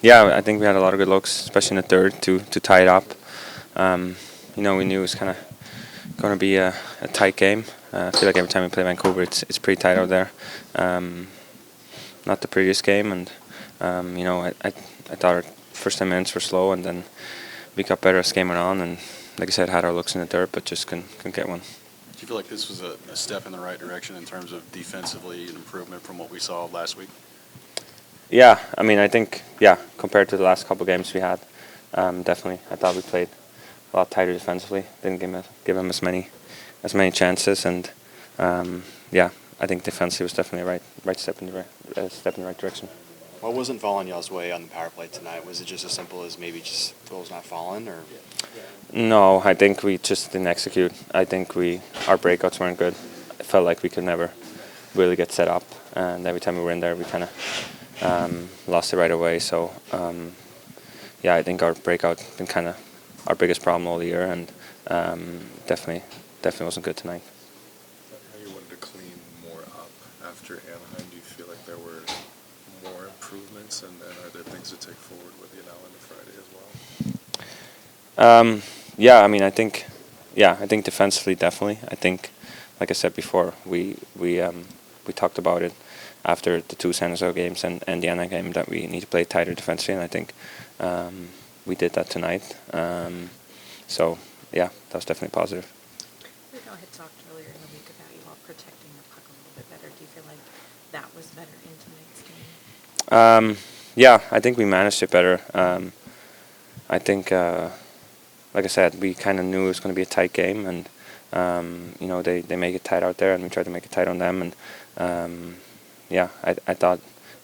Yeah, I think we had a lot of good looks, especially in the third, to tie it up. We knew it was kind of going to be a tight game. I feel like every time we play Vancouver, it's pretty tight out there. Not the previous game, and I thought our first 10 minutes were slow, and then we got better as the game went on, and like I said, had our looks in the third, but just couldn't get one. Do you feel like this was a step in the right direction in terms of defensively an improvement from what we saw last week? Yeah, I think compared to the last couple of games we had, definitely. I thought we played a lot tighter defensively. Didn't give them as many chances, and I think defensively was definitely a right step in the right direction. What wasn't falling y'all's way on the power play tonight? Was it just as simple as maybe just goals not falling, or? No, I think we just didn't execute. I think our breakouts weren't good. It felt like we could never really get set up, and every time we were in there, we kind of lost it right away. So, I think our breakout been kind of our biggest problem all year, and definitely wasn't good tonight. How you wanted to clean more up after Anaheim? Do you feel like there were more improvements, and are there things to take forward with you now into Friday as well? I think defensively definitely. I think, like I said before, we talked about it after the two San Jose games and the Anaheim game that we need to play tighter defensively, and I think we did that tonight. That was definitely positive. We had talked earlier in the week about you all protecting the puck a little bit better. Do you feel like that was better in tonight's game? I think we managed it better. I think, like I said, we kind of knew it was going to be a tight game, and they make it tight out there, and we tried to make it tight on them, and I thought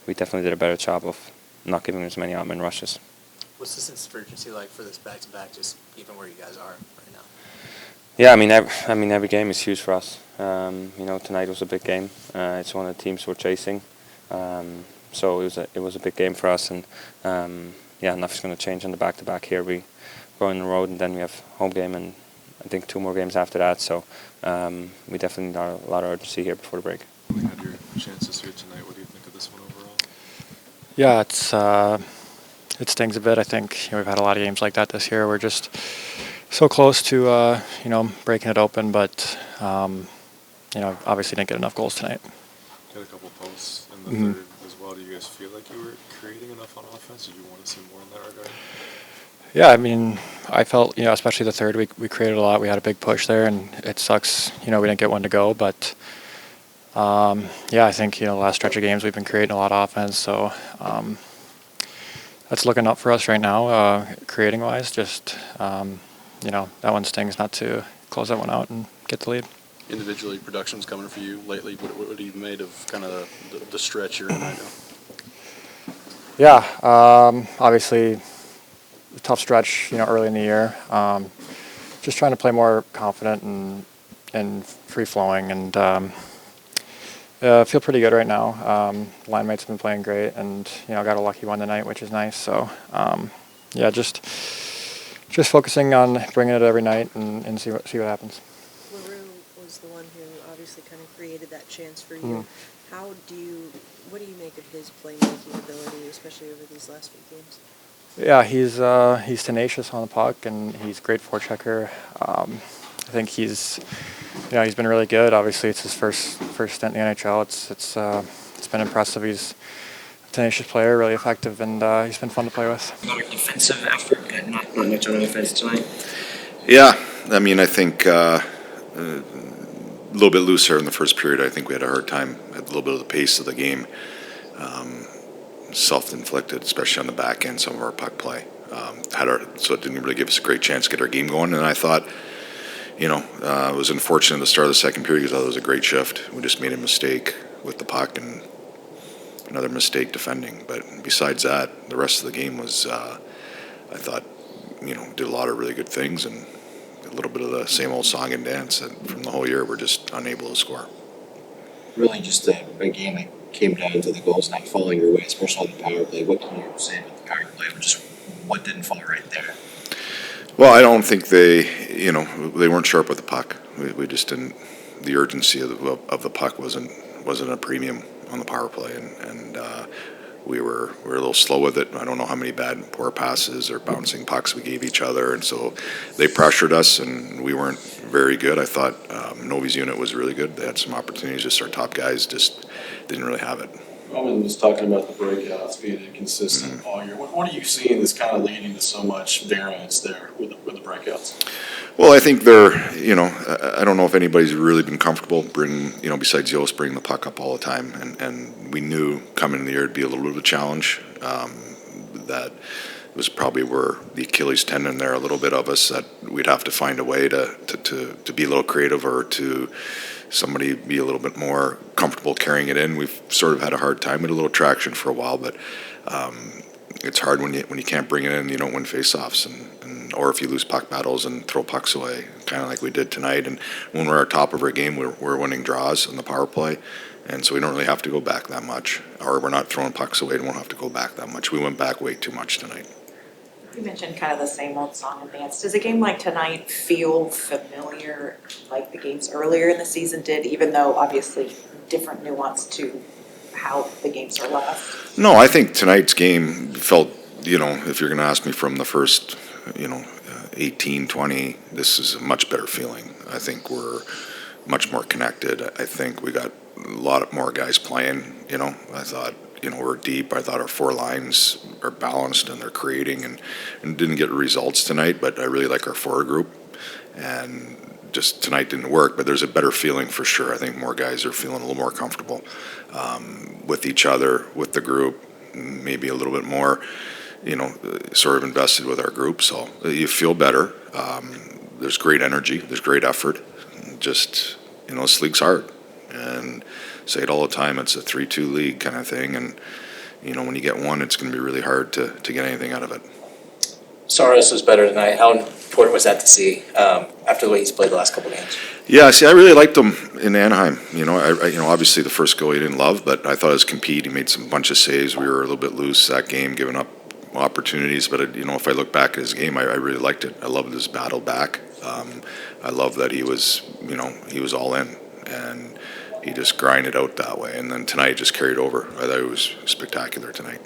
we definitely did a better job of not giving as many odd-man rushes. What's the sense of urgency like for this back-to-back, just even where you guys are right now? Yeah, every game is huge for us. Tonight was a big game. It's one of the teams we're chasing, so it was a big game for us, and nothing's going to change on the back-to-back here. We go on the road, and then we have home game, and I think 2 more games after that. So we definitely need a lot of urgency here before the break. You had your chances here tonight. What do you think of this one overall? Yeah, it stings a bit. I think we've had a lot of games like that this year. We're just so close to breaking it open, but obviously didn't get enough goals tonight. You had a couple posts in the third as well. Do you guys feel like you were creating enough on offense? Did you want to see more in that regard? Yeah, I felt, especially the third week, we created a lot. We had a big push there, and it sucks, we didn't get one to go. But, I think, the last stretch of games we've been creating a lot of offense. So that's looking up for us right now, creating-wise. Just, that one stings not to close that one out and get the lead. Individually, production's coming for you lately. What have you made of kind of the stretch you're in right now? Yeah, obviously a tough stretch, early in the year. Just trying to play more confident and free-flowing, and feel pretty good right now. Line mates have been playing great, and got a lucky one tonight, which is nice. So just focusing on bringing it every night and see what happens. LaRue was the one who obviously kind of created that chance for you. What do you make of his playmaking ability, especially over these last few games? Yeah, he's tenacious on the puck, and he's a great forechecker. I think he's been really good. Obviously, it's his first stint in the NHL. It's been impressive. He's a tenacious player, really effective, and he's been fun to play with. A lot of defensive effort, but not much on offense tonight. Yeah, I think a little bit looser in the first period. I think we had a hard time at a little bit of the pace of the game. Self-inflicted, especially on the back end, some of our puck play. So it didn't really give us a great chance to get our game going. And I thought, it was unfortunate at the start of the second period because I thought it was a great shift. We just made a mistake with the puck and another mistake defending. But besides that, the rest of the game was, I thought, did a lot of really good things, and a little bit of the same old song and dance. And from the whole year, we're just unable to score. Really just a game that came down to the goals not falling your way, especially on the power play. What can you say about the power play? Just what didn't fall right there? Well, I don't think they weren't sharp with the puck. We just didn't. The urgency of the puck wasn't a premium on the power play, and we were a little slow with it. I don't know how many bad poor passes or bouncing pucks we gave each other, and so they pressured us, and we weren't very good. I thought Novi's unit was really good. They had some opportunities. Just our top guys just didn't really have it. Roman was talking about the breakouts being inconsistent all year. What are you seeing that's kind of leading to so much variance there with the breakouts? Well, I think I don't know if anybody's really been comfortable bringing, besides Josi, bringing the puck up all the time. And we knew coming in the year it'd be a little bit of a challenge. That was probably where the Achilles tendon there, a little bit of us, that we'd have to find a way to be a little creative, or to somebody be a little bit more comfortable carrying it in. We've sort of had a hard time with a little traction for a while, but it's hard when you can't bring it in. You don't win faceoffs, or if you lose puck battles and throw pucks away, kind of like we did tonight. And when we're at top of our game, we're winning draws on the power play, and so we don't really have to go back that much, or we're not throwing pucks away and won't have to go back that much. We went back way too much tonight. You mentioned kind of the same old song and dance. Does a game like tonight feel familiar, like the games earlier in the season did, even though obviously different nuance to how the games are last? No, I think tonight's game felt, if you're going to ask me from the first, 18, 20, this is a much better feeling. I think we're much more connected. I think we got a lot more guys playing, I thought, we're deep. I thought our four lines are balanced and they're creating, and didn't get results tonight, but I really like our forward group. And just tonight didn't work, but there's a better feeling for sure. I think more guys are feeling a little more comfortable with each other, with the group, maybe a little bit more, sort of invested with our group. So you feel better. There's great energy. There's great effort. Just, this league's hard. And say it all the time, it's a 3-2 league kind of thing. And, when you get one, it's going to be really hard to get anything out of it. Saros was better tonight. How important was that to see after the way he's played the last couple of games? Yeah, see, I really liked him in Anaheim. Obviously the first goal he didn't love, but I thought his compete. He made some bunch of saves. We were a little bit loose that game, giving up opportunities. But if I look back at his game, I really liked it. I loved his battle back. I love that he was all in, and he just grinded out that way. And then tonight just carried over. I thought it was spectacular tonight.